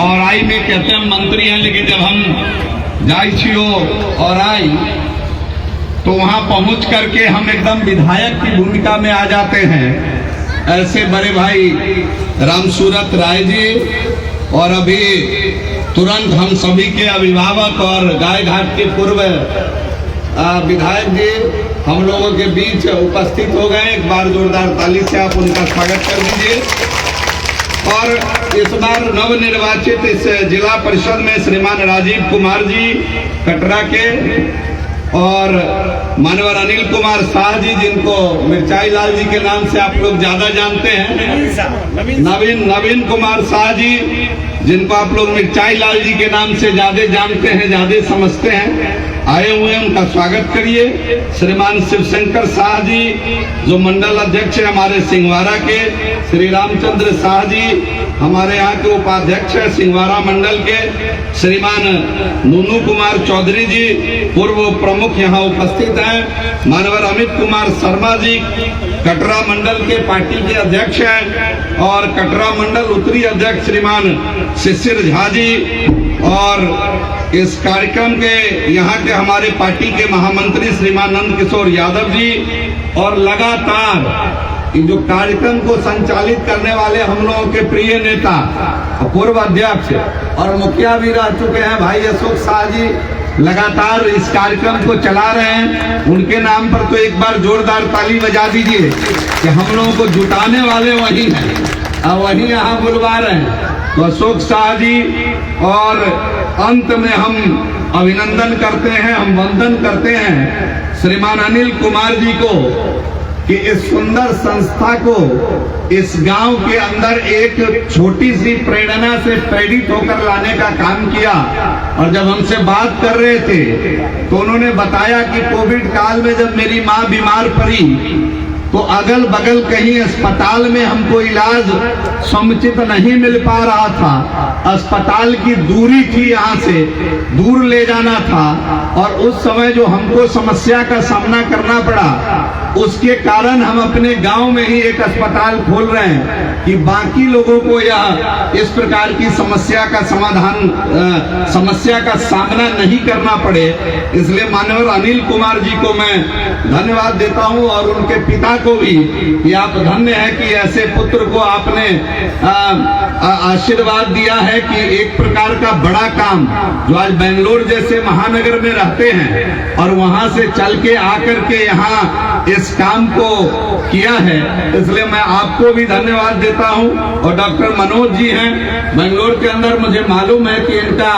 और आई में कहते हैं मंत्री हैं, लेकिन जब हम जाई छियो और आई तो वहां पहुंच करके हम एकदम विधायक की भूमिका में आ जाते हैं। ऐसे बड़े भाई रामसूरत राय जी और अभी तुरंत हम सभी के अभिभावक और गाय घाट के पूर्व विधायक जी हम लोगों के बीच उपस्थित हो गए। एक बार जोरदार ताली से आप उनका स्वागत कर दीजिए। और इस बार नवनिर्वाचित इस जिला परिषद में श्रीमान राजीव कुमार जी कटरा के और मानवर अनिल कुमार शाह जी, जिनको मिर्चाई लाल जी के नाम से आप लोग ज्यादा जानते हैं, नवीन कुमार शाह जी, जिनको आप लोग मिर्चाई लाल जी के नाम से ज्यादा जानते हैं, ज्यादा समझते हैं, आए हुए हैं। उनका स्वागत करिए। श्रीमान शिवशंकर शाह जी जो मंडल अध्यक्ष है हमारे सिंहवाड़ा के, श्री रामचंद्र शाह जी हमारे यहाँ के उपाध्यक्ष है सिंहवाड़ा मंडल के, श्रीमान नूनू कुमार चौधरी जी पूर्व प्रमुख यहाँ उपस्थित हैं, मानवर अमित कुमार शर्मा जी कटरा मंडल के पार्टी के अध्यक्ष हैं, और कटरा मंडल उत्तरी अध्यक्ष श्रीमान शिशिर झा जी, और इस कार्यक्रम के यहाँ के हमारे पार्टी के महामंत्री श्रीमान नंद किशोर यादव जी, और लगातार जो कार्यक्रम को संचालित करने वाले हम लोगों के प्रिय नेता पूर्व अध्यक्ष और मुखिया भी रह चुके हैं भाई अशोक शाह जी, लगातार इस कार्यक्रम को चला रहे हैं। उनके नाम पर तो एक बार जोरदार ताली बजा दीजिए कि हम लोगों को जुटाने वाले वही हैं और वही यहाँ बुलवा रहे हैं। तो अशोक शाह जी, और अंत में हम अभिनंदन करते हैं, हम वंदन करते हैं श्रीमान अनिल कुमार जी को कि इस सुंदर संस्था को इस गांव के अंदर एक छोटी सी प्रेरणा से प्रेरित होकर लाने का काम किया। और जब हमसे बात कर रहे थे तो उन्होंने बताया कि कोविड काल में जब मेरी माँ बीमार पड़ी तो अगल बगल कहीं अस्पताल में हमको इलाज समुचित नहीं मिल पा रहा था, अस्पताल की दूरी थी, यहाँ से दूर ले जाना था, और उस समय जो हमको समस्या का सामना करना पड़ा उसके कारण हम अपने गांव में ही एक अस्पताल खोल रहे हैं कि बाकी लोगों को यह इस प्रकार की समस्या का समाधान, समस्या का सामना नहीं करना पड़े। इसलिए मानवर अनिल कुमार जी को मैं धन्यवाद देता हूं और उनके पिता को भी कि आप धन्य है कि ऐसे पुत्र को आपने आशीर्वाद दिया है कि एक प्रकार का बड़ा काम जो आज बेंगलोर जैसे महानगर में रहते हैं और वहां से चल के आकर के यहाँ इस काम को किया है, इसलिए मैं आपको भी धन्यवाद देता हूं। और डॉक्टर मनोज जी हैं बेंगलोर के अंदर, मुझे मालूम है कि इनका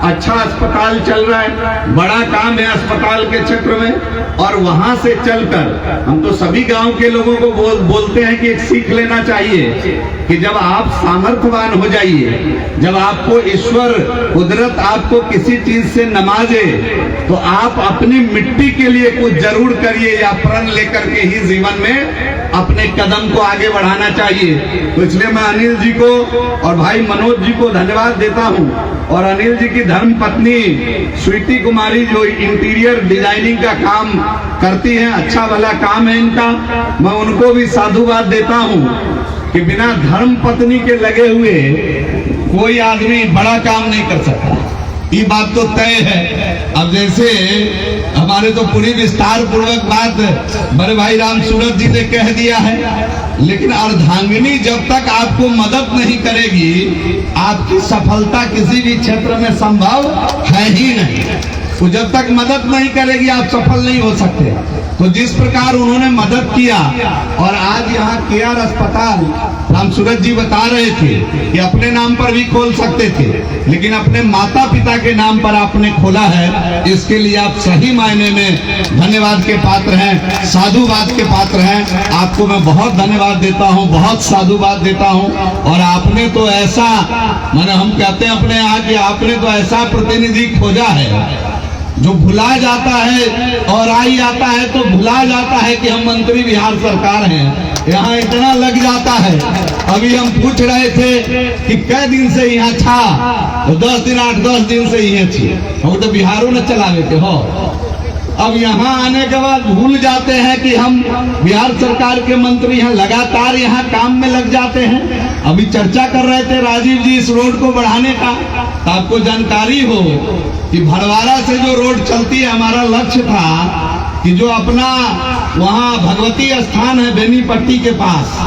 अच्छा अस्पताल चल रहा है, बड़ा काम है अस्पताल के क्षेत्र में, और वहां से चलकर हम तो सभी गांव के लोगों को बोलते हैं कि एक सीख लेना चाहिए कि जब आप सामर्थ्यवान हो जाइए, जब आपको ईश्वर कुदरत आपको किसी चीज से नवाजे तो आप अपनी मिट्टी के लिए कुछ जरूर करिए या प्रण लेकर के ही जीवन में अपने कदम को आगे बढ़ाना चाहिए। तो इसलिए मैं अनिल जी को और भाई मनोज जी को धन्यवाद देता हूं। और अनिल जी की धर्म पत्नी स्वीटी कुमारी जो इंटीरियर डिजाइनिंग का काम करती हैं, अच्छा भला काम है इनका, मैं उनको भी साधुवाद देता हूं कि बिना धर्म पत्नी के लगे हुए कोई आदमी बड़ा काम नहीं कर सकता, ये बात तो तय है। अब जैसे हमारे तो पूरी विस्तार पूर्वक बात बड़े भाई रामसूरत जी ने कह दिया है, लेकिन अर्धांगिनी जब तक आपको मदद नहीं करेगी आपकी सफलता किसी भी क्षेत्र में संभव है ही नहीं। तो जब तक मदद नहीं करेगी आप सफल नहीं हो सकते। तो जिस प्रकार उन्होंने मदद किया, और आज यहाँ केआर अस्पताल रामसूरत जी बता रहे थे कि अपने नाम पर भी खोल सकते थे, लेकिन अपने माता पिता के नाम पर आपने खोला है, इसके लिए आप सही मायने में धन्यवाद के पात्र हैं, साधुवाद के पात्र हैं। आपको मैं बहुत धन्यवाद देता हूँ, बहुत साधुवाद देता हूँ। और आपने तो ऐसा, माने हम कहते हैं अपने यहाँ कि आपने तो ऐसा प्रतिनिधि खोजा है जो भुला जाता है और आई आता है तो भुला जाता है कि हम मंत्री बिहार सरकार हैं, यहाँ इतना लग जाता है। अभी हम पूछ रहे थे कि कई दिन से यहाँ था, तो 10 दिन 8-10 दिन से यहाँ थी, हम तो बिहारों ने चलावे के हो। अब यहाँ आने के बाद भूल जाते हैं कि हम बिहार सरकार के मंत्री हैं, लगातार यहाँ काम में लग जाते हैं। अभी चर्चा कर रहे थे राजीव जी इस रोड को बढ़ाने का, तो आपको जानकारी हो कि भड़वारा से जो रोड चलती है, हमारा लक्ष्य था कि जो अपना वहाँ भगवती स्थान है बेनीपट्टी के पास,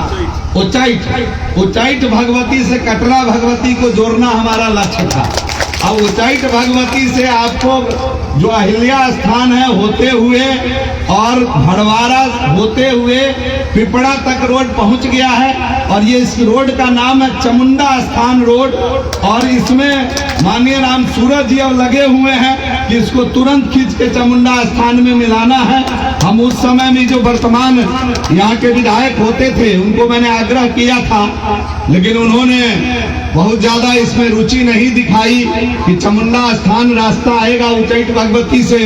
उच्चैठ भगवती से कटरा भगवती को जोड़ना हमारा लक्ष्य था। अब उच्चैठ भगवती से आपको जो अहिल्या स्थान है होते हुए और भड़वारा होते हुए पिपड़ा तक रोड पहुंच गया है, और ये इस रोड का नाम है चामुंडा स्थान रोड। और इसमें माननीय राम सूरज जी अब लगे हुए हैं कि इसको तुरंत खींच के चामुंडा स्थान में मिलाना है। हम उस समय में जो वर्तमान यहाँ के विधायक होते थे उनको मैंने आग्रह किया था, लेकिन उन्होंने बहुत ज्यादा इसमें रुचि नहीं दिखाई कि चामुंडा स्थान रास्ता आएगा उच्चैठ भगवती से,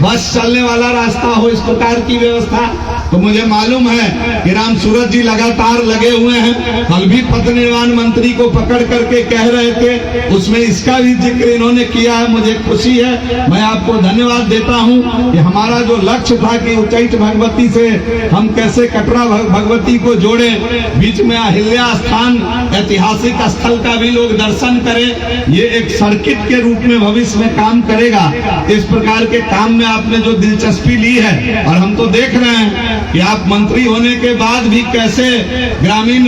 बस चलने वाला रास्ता हो, इस प्रकार की व्यवस्था। तो मुझे मालूम है कि राम सूरज जी लगातार लगे हुए हैं। कल भी पथ निर्माण मंत्री को पकड़ करके कह रहे थे, उसमें इसका भी जिक्र इन्होंने किया है। मुझे खुशी है, मैं आपको धन्यवाद देता हूं कि हमारा जो लक्ष्य था कि उच्चैठ भगवती से हम कैसे कटरा भगवती को जोड़े, बीच में अहिल्या स्थान ऐतिहासिक स्थल का भी लोग दर्शन करें, ये एक सर्किट के रूप में भविष्य में काम करेगा। इस प्रकार के काम में आपने जो दिलचस्पी ली है, और हम तो देख रहे हैं कि आप मंत्री होने के बाद भी कैसे ग्रामीण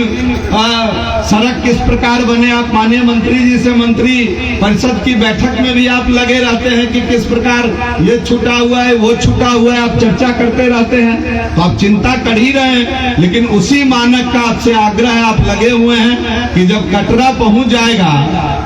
सड़क किस प्रकार बने। आप माननीय मंत्री जी से मंत्री परिषद की बैठक में भी आप लगे रहते हैं कि किस प्रकार ये छूटा हुआ है, वो छूटा हुआ है, आप चर्चा करते रहते हैं। तो आप चिंता कर ही रहे हैं, लेकिन उसी मानक का आपसे आग्रह है, आप लगे हुए हैं कि जब कटरा पहुंच जाएगा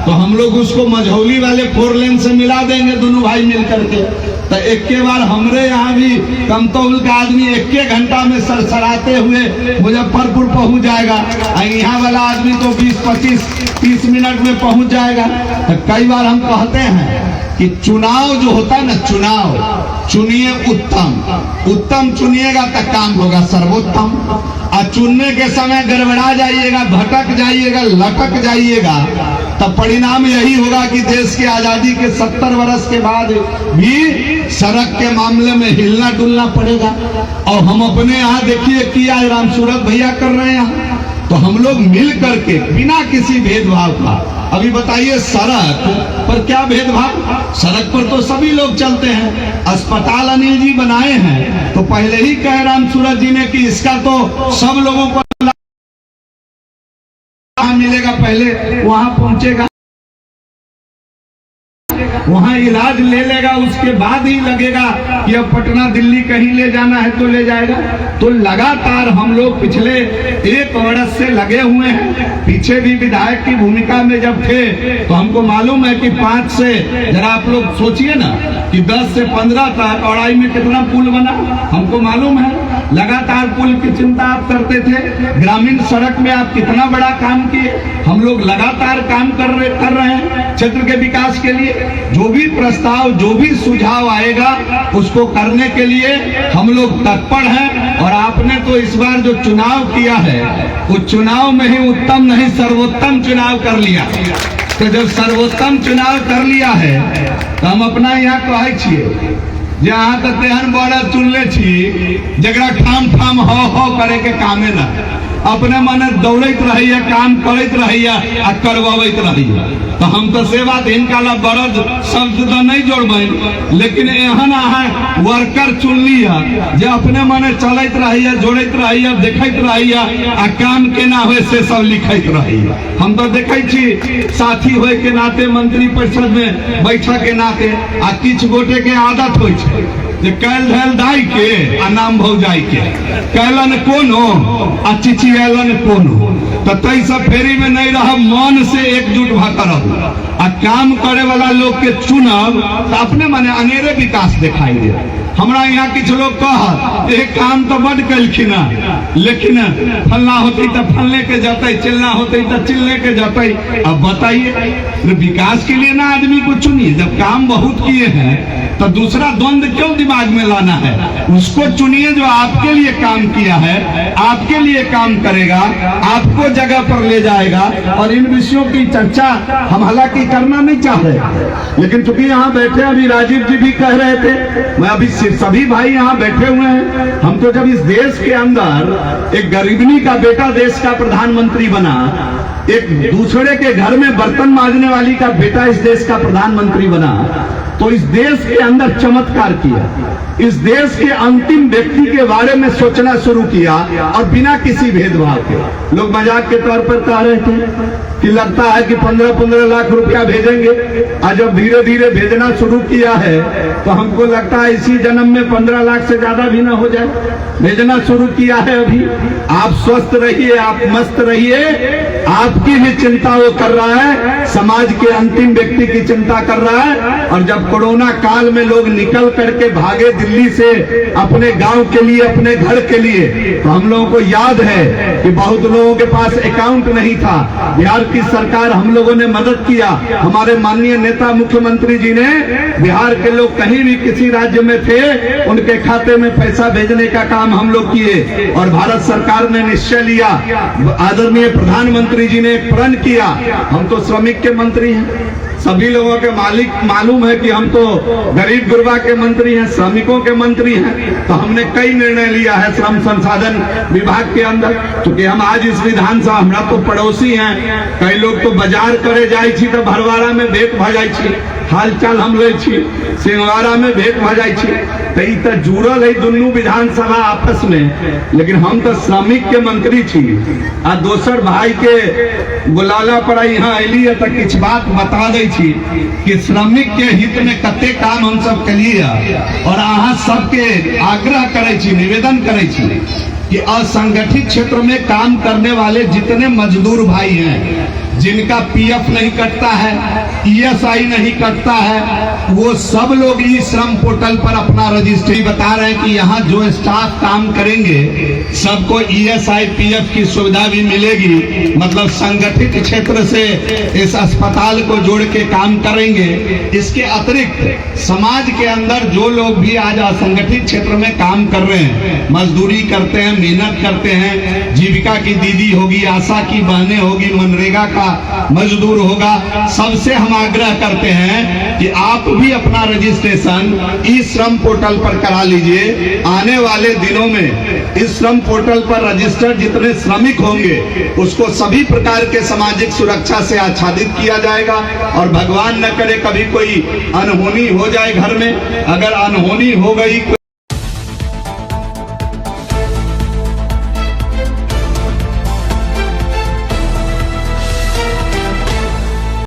तो हम लोग उसको मझौली वाले 4 लेन से मिला देंगे, दोनों भाई मिलकर के। तो एक के बार हमरे यहाँ भी कमतौल का आदमी 1 घंटा में सरसराते हुए मुजफ्फरपुर पहुंच जाएगा, और यहाँ वाला आदमी तो 20, 25, 30 मिनट में पहुंच जाएगा। तो कई बार हम कहते हैं कि चुनाव जो होता है ना, चुनाव चुनिए उत्तम चुनिएगा तो काम होगा सर्वोत्तम। और चुनने के समय गड़बड़ा जाइएगा, भटक जाइएगा, लटक जाइएगा, तब परिणाम यही होगा कि देश की आजादी के 70 वर्ष के बाद भी सड़क के मामले में हिलना डुलना पड़ेगा। और हम अपने यहाँ देखिए कि आज राम सूरज भैया कर रहे हैं, तो हम लोग मिल करके बिना किसी भेदभाव का, अभी बताइए सड़क पर क्या भेदभाव, सड़क पर तो सभी लोग चलते हैं। अस्पताल अनिल जी बनाए हैं, तो पहले ही कहे राम सूरज जी ने कि इसका तो सब लोगों को मिलेगा, पहले वहां पहुंचेगा, वहां इलाज ले लेगा, उसके बाद ही लगेगा कि अब पटना दिल्ली कहीं ले जाना है तो ले जाएगा। तो लगातार हम लोग पिछले 1 वर्ष से लगे हुए हैं। पीछे भी विधायक की भूमिका में जब थे तो हमको मालूम है कि 5 से, जरा आप लोग सोचिए ना कि 10 से 15 तक चौड़ाई में कितना पुल बना, हमको मालूम है। लगातार पुल की चिंता आप करते थे, ग्रामीण सड़क में आप कितना बड़ा काम किए। हम लोग लगातार काम कर रहे हैं क्षेत्र के विकास के लिए। जो भी प्रस्ताव, जो भी सुझाव आएगा उसको करने के लिए हम लोग तत्पर हैं। और आपने तो इस बार जो चुनाव किया है, वो चुनाव में ही उत्तम नहीं सर्वोत्तम चुनाव कर लिया। तो जब सर्वोत्तम चुनाव कर लिया है तो हम अपना यहाँ कहे छिए जहाँ तक तेहन बड़ा चुनले छी जरा ठाम ठाम हो करे के कामे ना, अपने मन दौड़त रहिए, काम करते रहिए आ करवावत रहिए। तो हम तो से बात इनका ला बरद शब्द तो नहीं जोड़बे, लेकिन एहन अहाँ वर्कर चुन लिया जे अपने मने चलत रहिए, जोड़त रहिए, देखत रहिए आ काम केना होए से सब लिखत रहिए। हम तो देखै छी साथी होए के नाते, मंत्री परिषद में बैठा के नाते, आ किछ गोटे के आदत होय छै जे कैल धैल दाई के आ नाम भौजाई के, कैलन कोनो आ चिचियलन कोनो। तो तई सब फेरी में नहीं रह, मन से एकजुट भाकर आ काम करे वाला लोग के चुनाव तो अपने माने अनेरे विकास दिखाई दे। हमरा यहाँ कुछ लोग कह एक काम तो बड़ कलखिन, लेकिन फलना होती तो फलने के जाते, चिलना होती तो चिलने के जाते। अब बताइए विकास के लिए ना आदमी को चुनिए, जब काम बहुत किए हैं तो दूसरा द्वंद्व क्यों दिमाग में लाना है। उसको चुनिए जो आपके लिए काम किया है, आपके लिए काम करेगा, आपको जगह पर ले जाएगा। और इन विषयों की चर्चा हम हालांकि करना नहीं चाहते, लेकिन चूंकि यहाँ बैठे अभी राजीव जी भी कह रहे थे, मैं अभी सभी भाई यहाँ बैठे हुए हैं। हम तो जब इस देश के अंदर एक गरीबनी का बेटा देश का प्रधानमंत्री बना एक दूसरे के घर में बर्तन मांजने वाली का बेटा इस देश का प्रधानमंत्री बना, तो इस देश के अंदर चमत्कार किया। इस देश के अंतिम व्यक्ति के बारे में सोचना शुरू किया और बिना किसी भेदभाव के। लोग मजाक के तौर पर कह रहे थे कि लगता है कि 15-15 लाख रुपया भेजेंगे, और जब धीरे धीरे भेजना शुरू किया है तो हमको लगता है इसी जन्म में 15 लाख से ज्यादा भी ना हो जाए। भेजना शुरू किया है अभी। आप स्वस्थ रहिए, आप मस्त रहिए, आपकी भी चिंता वो कर रहा है, समाज के अंतिम व्यक्ति की चिंता कर रहा है। और जब कोरोना काल में लोग निकल करके भागे दिल्ली से अपने गांव के लिए, अपने घर के लिए, तो हम लोगों को याद है कि बहुत लोगों के पास अकाउंट नहीं था। बिहार की सरकार, हम लोगों ने मदद किया। हमारे माननीय नेता मुख्यमंत्री जी ने, बिहार के लोग कहीं भी किसी राज्य में थे, उनके खाते में पैसा भेजने का काम हम लोग किए। और भारत सरकार ने निश्चय लिया, आदरणीय प्रधानमंत्री जी ने एक प्रण किया। हम तो श्रमिक के मंत्री हैं, सभी लोगों के मालिक मालूम है कि हम तो गरीब गुरबा के मंत्री हैं, श्रमिकों के मंत्री हैं। तो हमने कई निर्णय लिया है श्रम संसाधन विभाग के अंदर। क्योंकि हम आज इस विधानसभा, हमरा तो पड़ोसी हैं, कई लोग तो बाजार करे जाई छी तो भरवाड़ा में भेंट भ जाई छी, हालचाल हम ले छी, सिंहवाड़ा में भेंट भ जाई छी। तो जुड़ल है दुनू विधानसभा आपस में, लेकिन हम तो श्रमिक के मंत्री छी। आ दोसर भाई के बुलाला पर यहाँ अली है तो किछ बात बता दै छी कि श्रमिक के हित में कते काम हम सब कलिए, और अहाँ सबके आग्रह करे छी, निवेदन करे छी कि असंगठित क्षेत्र में काम करने वाले जितने मजदूर भाई हैं, जिनका पीएफ नहीं कटता है, ईएसआई नहीं कटता है, वो सब लोग ई श्रम पोर्टल पर अपना रजिस्ट्री बता रहे हैं कि यहाँ जो स्टाफ काम करेंगे सबको ईएसआई पीएफ की सुविधा भी मिलेगी। मतलब संगठित क्षेत्र से इस अस्पताल को जोड़ के काम करेंगे। इसके अतिरिक्त समाज के अंदर जो लोग भी आज असंगठित क्षेत्र में काम कर रहे हैं, मजदूरी करते हैं, मेहनत करते हैं, जीविका की दीदी होगी, आशा की बहनें होगी, मनरेगा का मजदूर होगा, सबसे हम आग्रह करते हैं कि आप भी अपना रजिस्ट्रेशन इस श्रम पोर्टल पर करा लीजिए। आने वाले दिनों में इस श्रम पोर्टल पर रजिस्टर्ड जितने श्रमिक होंगे उसको सभी प्रकार के सामाजिक सुरक्षा से आच्छादित किया जाएगा। और भगवान न करे कभी कोई अनहोनी हो जाए घर में, अगर अनहोनी हो गई